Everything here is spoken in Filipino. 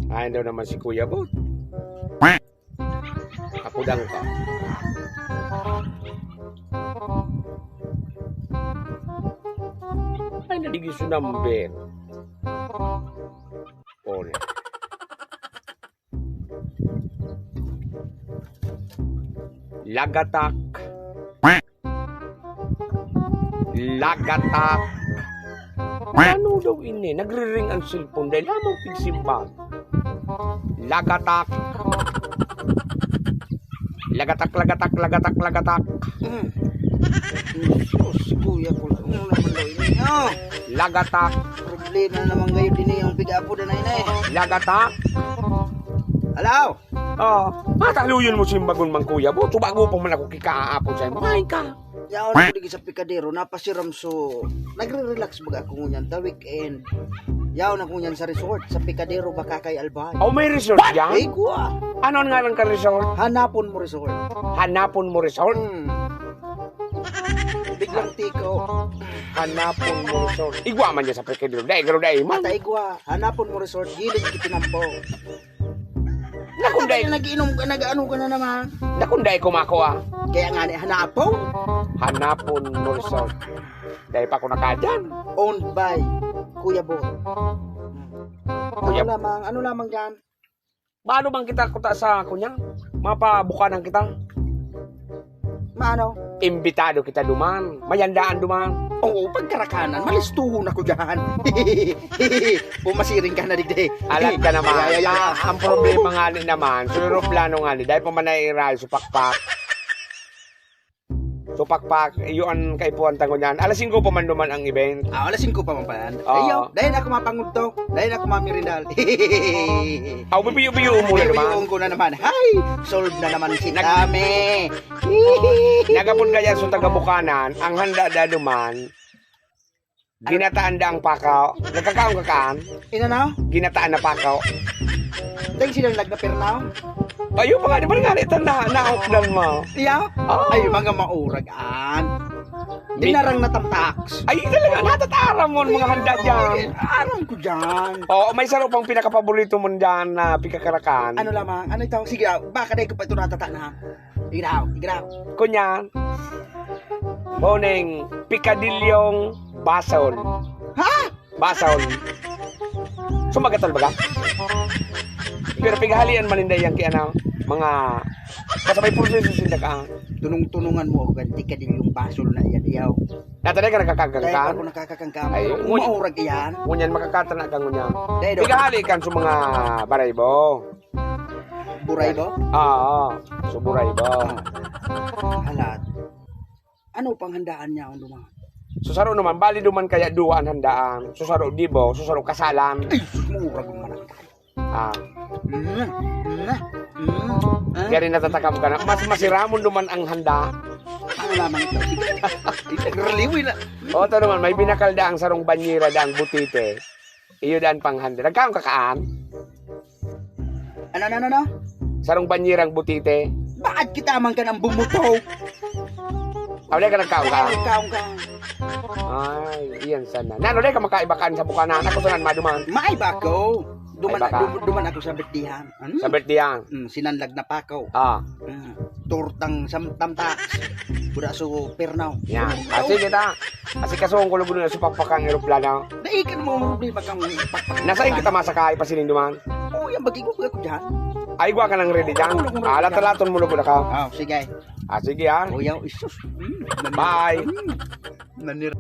Ayun daw naman si Kuya Bot. Kapudang ka. Ay, naligis yung number. All. Lagatak. Lagatak. Ano daw ini? Nagre-ring ang cellphone dahil lamang pigsimbag. Lagatak. Lagatak, lagatak, lagatak, lagatak. Sus, kuya ko lang naman daw ini. Oh, Lagatak. problema naman ngayon din yung pigapo na inay. Lagatak. Hello? Mataluyon mo simbagon mang Kuya Bot. Subago pa man ako kikaapon sa'yo. Makain ka. Yaon ako digi sa pikadero, napasiram so nagre-relax baga ako ngunyan the weekend. Yaon ako ngunyan sa resort, sa pikadero baka kay Albay. Oh, may resort Ay, yan? kuha. Ano nga lang ka resort? Hanapon mo resort. Hanapon mo resort? Biglang tiko. Hanapon mo resort. Igwa man niya sa prekadero. Dahil gano'n dahil man. Mata igwa, hanapon mo resort, gilid kitinampo. Nakunday. Nag-inom ka, nag-ano ka na naman. Nakunday kumako ah. Kaya nga ni hanapon, Hanapon mo resort. Dahil pa ako nakadyan. owned by Kuya Bot. Kuya- Ano lamang yan? Paano bang kita kuta sa kunya? Mapabukanan kita. Maano? Imbitado kita duman. Mayandaan duman. Oo, pagkarakanan, malistuhon ako dyan. Pumasiring ka na digde. Alam ka naman. Ay, Ang problema nga ni naman, sa aeroplano nga ni, dahil pa man nairal, supakpak. Supakpak, yun kay Puwantang ko niyan. Alas 5 pa man duman ang event. Alasin ko pa man pa yan. Oo. Ayaw, dahil ako mapangudto, dahil ako mamirindal. Aw, bibiyo-biyo mo na naman. Bibiyong ko na naman. Hay, solve na naman si Tame. Nagapon kaya sa taga-Bukanan, ang handa da duman, ginataan da ang pakaw. Nagkakaong kakaan, Ina na? ginataan na pakaw. Dahil silang lag na pernaw. Ayun pa nga, di ba nga ito na-outdown mo? Iya? Oo. Ay, mga mauragan. Dinarang na tamtaks. Ay, talaga, natatara mo ang mga handa dyan. Aram ko dyan. Oo, may saro pang pinakapaborito mo dyan na pikakarakan. Ano lamang? Ano ito? Sige daw, baka dahil ko pa ito natata na. Ignaw, ignaw. Kunya, boning pikadilyong basol. Ha? Basol. Sumagatol baga? Pero pigahalian maninday yang kaya mga kasabay proseso sila ka. Tunong-tunungan mo ako ganti ka din yung basol na yan, iyaw. Natanay ka Dahil nakakagagkan. ako nakakangkam. Ay, Umaurag yan. Ngunyan makakatana ka ngunyan. Dahil daw, Pigahali kan sa mga baraybo. buray ba? Oo, sa baraybo. Halat. Ano pang handaan niya ang lumang? Susaro naman, bali duman kaya duwaan handaan. Susaro dibo, susaro kasalan. Ay, sus mo, urag mo man ang Ah, Ah, kaya rin natatakam ka na. Mas masiramon duman ang handa. ano lamang ito? Nagraliwi na. O, ito naman, may binakalda ang sarong banyera daang butite. Iyo daan pang handa. Nagkaang kakaan? Ano? Sarong banyerang butite. Bakit kita man ka ng bumuto? Awalay ka nagkaong ka? Kaong ka. Ay, iyan sana. Nano, ka makaibakan sa Bukanan. Ako saan maduman. Maiba ko. Duman, Ay, baka. duman ako sa birtihan. Ano? Sa Bertiang. Sinanlag na pakaw. Ah, Tortang tamtaks. Buda so pernaw. yan. Kasi kita. Kasi kasuong ko lubo na supakpakang aeroplano. Naikan mo problema kang pakpak. Nasaan kita masakay pa sining duman? Oo, yan bagi ko dyan. Ay, gwa ka ng ready dyan. Alat-alaton mo lubo na ka. Oh, sige. Sige ha. Uyaw, isus. Bye. Nanir.